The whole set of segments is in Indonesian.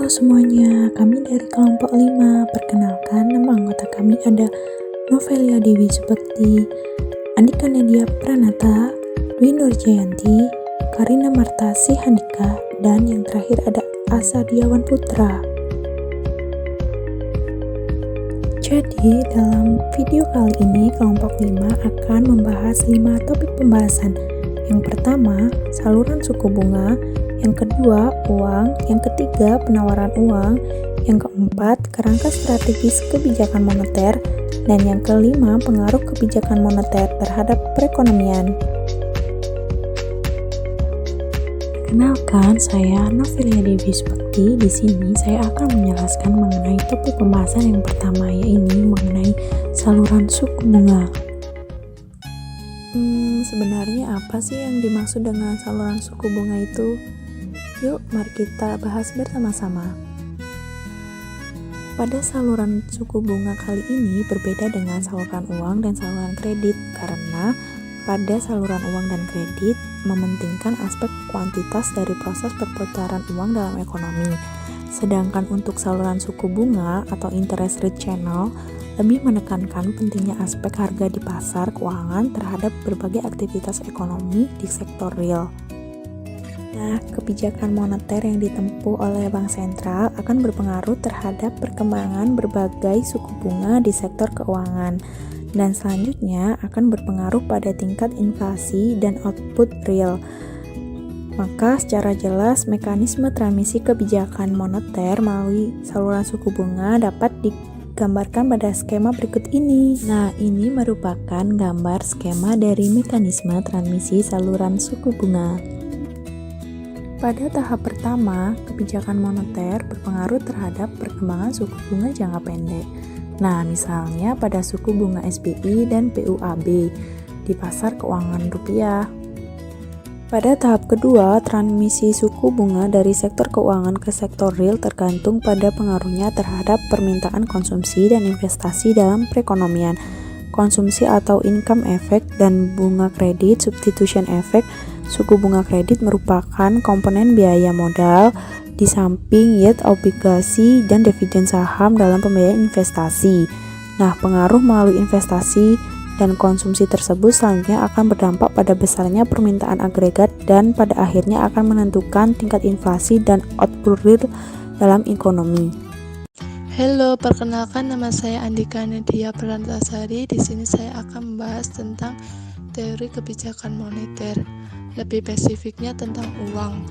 Halo semuanya, kami dari kelompok 5. Perkenalkan, nama anggota kami ada Novelia Dewi Subakti, Andika Nadia Pranata, Dwi Nurjayanti, Karina Marta Sihandika, dan yang terakhir ada Asadiawan Putra. Jadi, dalam video kali ini kelompok 5 akan membahas 5 topik pembahasan. Yang pertama, saluran suku bunga. Yang kedua, uang. Yang ketiga, penawaran uang. Yang keempat, kerangka strategis kebijakan moneter. Dan yang kelima, pengaruh kebijakan moneter terhadap perekonomian. Perkenalkan, saya Novelia Dewi Subakti. Di sini saya akan menjelaskan mengenai topik pembahasan yang pertama, yaitu mengenai saluran suku bunga. Sebenarnya apa sih yang dimaksud dengan saluran suku bunga itu? Yuk, mari kita bahas bersama-sama. Pada saluran suku bunga kali ini berbeda dengan saluran uang dan saluran kredit, karena pada saluran uang dan kredit mementingkan aspek kuantitas dari proses perputaran uang dalam ekonomi. Sedangkan untuk saluran suku bunga atau interest rate channel lebih menekankan pentingnya aspek harga di pasar keuangan terhadap berbagai aktivitas ekonomi di sektor real. Nah, kebijakan moneter yang ditempuh oleh Bank Sentral akan berpengaruh terhadap perkembangan berbagai suku bunga di sektor keuangan, dan selanjutnya akan berpengaruh pada tingkat inflasi dan output real. Maka secara jelas mekanisme transmisi kebijakan moneter melalui saluran suku bunga dapat digambarkan pada skema berikut ini. Nah, ini merupakan gambar skema dari mekanisme transmisi saluran suku bunga. Pada tahap pertama, kebijakan moneter berpengaruh terhadap perkembangan suku bunga jangka pendek. Nah, misalnya pada suku bunga SBI dan PUAB di pasar keuangan rupiah. Pada tahap kedua, transmisi suku bunga dari sektor keuangan ke sektor real tergantung pada pengaruhnya terhadap permintaan konsumsi dan investasi dalam perekonomian. Konsumsi atau income effect dan bunga kredit substitution effect. Suku bunga kredit merupakan komponen biaya modal di samping yield obligasi dan dividen saham dalam pembiayaan investasi. Nah, pengaruh melalui investasi dan konsumsi tersebut selanjutnya akan berdampak pada besarnya permintaan agregat dan pada akhirnya akan menentukan tingkat inflasi dan output real dalam ekonomi. Halo, perkenalkan nama saya Andika Nadia Pranata. Di sini saya akan membahas tentang teori kebijakan moneter. Lebih spesifiknya tentang uang.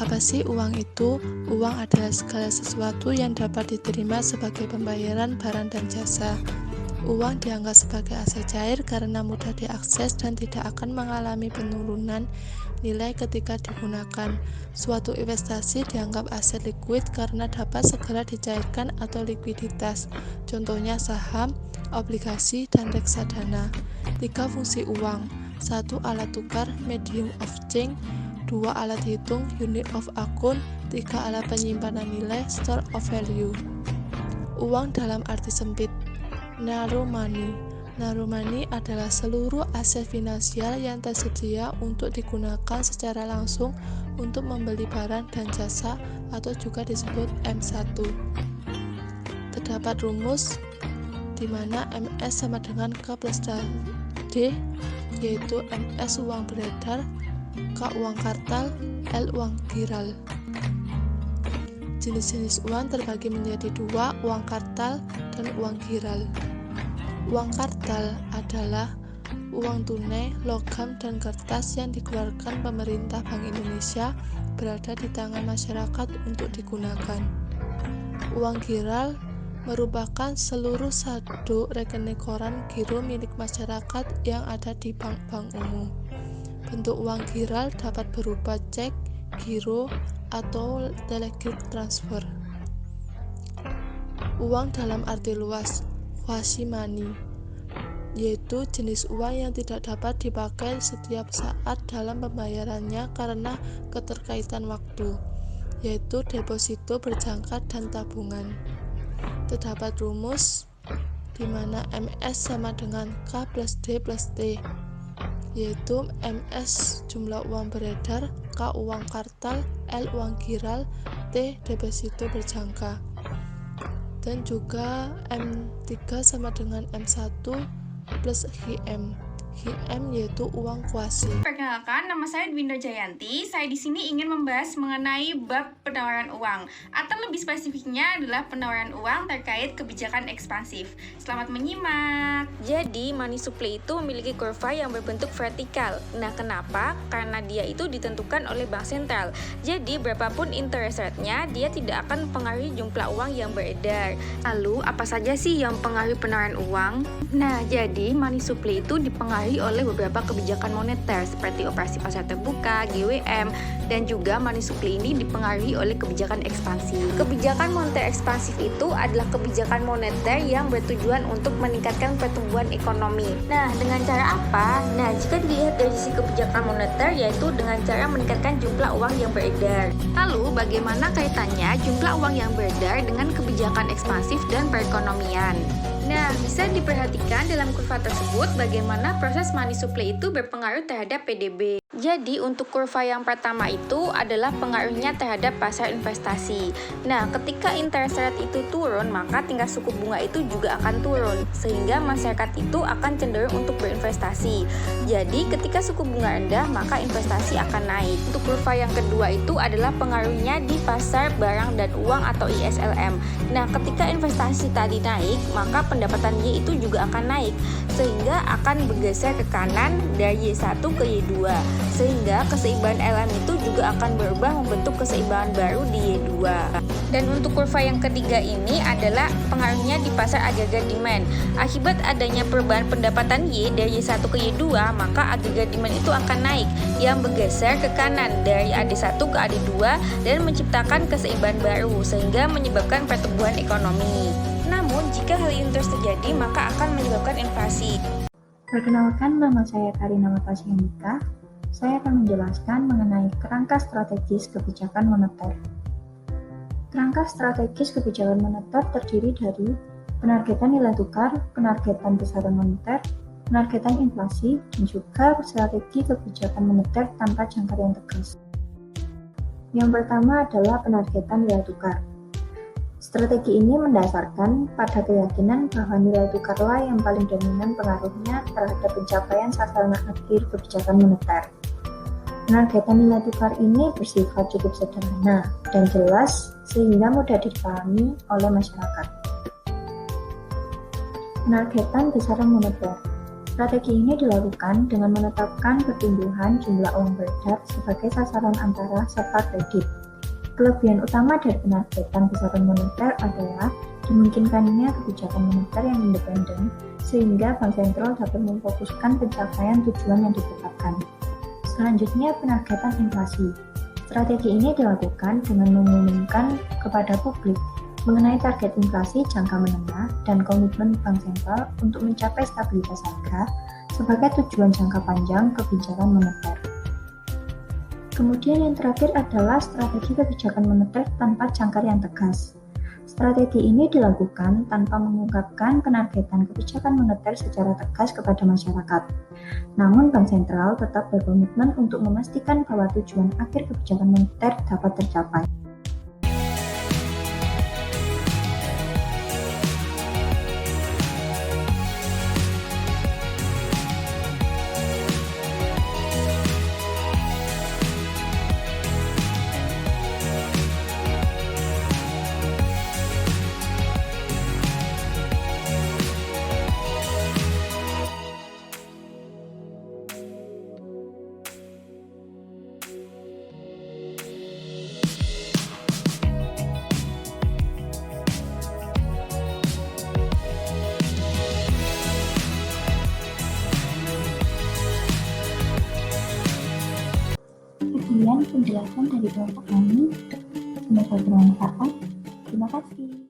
Apa sih uang itu? Uang adalah segala sesuatu yang dapat diterima sebagai pembayaran barang dan jasa. Uang dianggap sebagai aset cair karena mudah diakses dan tidak akan mengalami penurunan nilai ketika digunakan. Suatu investasi dianggap aset likuid karena dapat segera dicairkan atau likuiditas. Contohnya saham, obligasi, dan reksadana. 3 fungsi uang. 1. Alat tukar, medium of change. 2. Alat hitung, unit of account. 3. Alat penyimpanan nilai, store of value. Uang dalam arti sempit. Narrow money. Narrow money adalah seluruh aset finansial yang tersedia untuk digunakan secara langsung untuk membeli barang dan jasa atau juga disebut M1. Terdapat rumus di mana MS sama dengan K plus D, yaitu MS uang beredar, K uang kartal, L uang giral. Jenis-jenis uang terbagi menjadi 2, uang kartal dan uang giral. Uang kartal adalah uang tunai, logam, dan kertas yang dikeluarkan pemerintah Bank Indonesia berada di tangan masyarakat untuk digunakan. Uang giral merupakan seluruh saldo rekening koran giro milik masyarakat yang ada di bank-bank umum. Bentuk uang giral dapat berupa cek, giro, atau telegram transfer. Uang dalam arti luas, quasi money, yaitu jenis uang yang tidak dapat dipakai setiap saat dalam pembayarannya karena keterkaitan waktu, yaitu deposito berjangka dan tabungan. Terdapat rumus di mana MS sama dengan K plus D plus T. yaitu MS jumlah uang beredar, K uang kartal, L uang giral, T deposito berjangka. Dan juga M3 sama dengan M1 plus HIM. HIM yaitu uang kuasi. Perkenalkan, nama saya Dwindra Jayanti. Saya di sini ingin membahas mengenai bab penawaran uang, atau lebih spesifiknya adalah penawaran uang terkait kebijakan ekspansif. Selamat menyimak. Jadi, money supply itu memiliki kurva yang berbentuk vertikal. Nah, kenapa? Karena dia itu ditentukan oleh bank sentral. Jadi, berapapun interest rate-nya, dia tidak akan mempengaruhi jumlah uang yang beredar. Lalu, apa saja sih yang mempengaruhi penawaran uang? Nah, jadi money supply itu dipengaruhi oleh beberapa kebijakan moneter seperti operasi pasar terbuka, GWM, dan juga money supply ini dipengaruhi oleh kebijakan ekspansif. Kebijakan moneter ekspansif itu adalah kebijakan moneter yang bertujuan untuk meningkatkan pertumbuhan ekonomi. Nah, dengan cara apa? Nah, jika dilihat dari sisi kebijakan moneter, yaitu dengan cara meningkatkan jumlah uang yang beredar. Lalu, bagaimana kaitannya jumlah uang yang beredar dengan kebijakan ekspansif dan perekonomian? Nah, bisa diperhatikan dalam kurva tersebut bagaimana proses money supply itu berpengaruh terhadap PDB. Jadi, untuk kurva yang pertama itu adalah pengaruhnya terhadap pasar investasi. Nah, ketika interest rate itu turun, maka tingkat suku bunga itu juga akan turun, sehingga masyarakat itu akan cenderung untuk berinvestasi. Jadi, ketika suku bunga rendah, maka investasi akan naik. Untuk kurva yang kedua itu adalah pengaruhnya di pasar barang dan uang atau ISLM. Nah, ketika investasi tadi naik, maka pendapatan Y itu juga akan naik, sehingga akan bergeser ke kanan dari Y1 ke Y2, sehingga keseimbangan LM itu juga akan berubah membentuk keseimbangan baru di Y2. Dan untuk kurva yang ketiga ini adalah pengaruhnya di pasar agregat demand. Akibat adanya perubahan pendapatan Y dari Y1 ke Y2, maka agregat demand itu akan naik, yang bergeser ke kanan dari AD1 ke AD2 dan menciptakan keseimbangan baru, sehingga menyebabkan pertumbuhan ekonomi. Namun, jika hal ini terus terjadi, maka akan menyebabkan inflasi. Perkenalkan, nama saya Karina Matasyanika. Saya akan menjelaskan mengenai kerangka strategis kebijakan moneter. Kerangka strategis kebijakan moneter terdiri dari penargetan nilai tukar, penargetan besaran moneter, penargetan inflasi, dan juga strategi kebijakan moneter tanpa jangka yang tegas. Yang pertama adalah penargetan nilai tukar. Strategi ini mendasarkan pada keyakinan bahwa nilai tukarlah yang paling dominan pengaruhnya terhadap pencapaian sasaran akhir kebijakan moneter. Penargetan nilai tukar ini bersifat cukup sederhana dan jelas sehingga mudah dipahami oleh masyarakat. Penargetan besaran moneter. Strategi ini dilakukan dengan menetapkan pertumbuhan jumlah uang beredar sebagai sasaran antara serta kredit. Kelebihan utama dari penargetan besaran moneter adalah dimungkinkannya kebijakan moneter yang independen, sehingga bank sentral dapat memfokuskan pencapaian tujuan yang ditetapkan. Selanjutnya, penargetan inflasi. Strategi ini dilakukan dengan mengumumkan kepada publik mengenai target inflasi jangka menengah dan komitmen bank sentral untuk mencapai stabilitas harga sebagai tujuan jangka panjang kebijakan moneter. Kemudian yang terakhir adalah strategi kebijakan moneter tanpa jangkar yang tegas. Strategi ini dilakukan tanpa mengungkapkan penargetan kebijakan moneter secara tegas kepada masyarakat. Namun, Bank Sentral tetap berkomitmen untuk memastikan bahwa tujuan akhir kebijakan moneter dapat tercapai. Sekian penjelasan dari kelompok kami. Semoga bermanfaat. Terima kasih.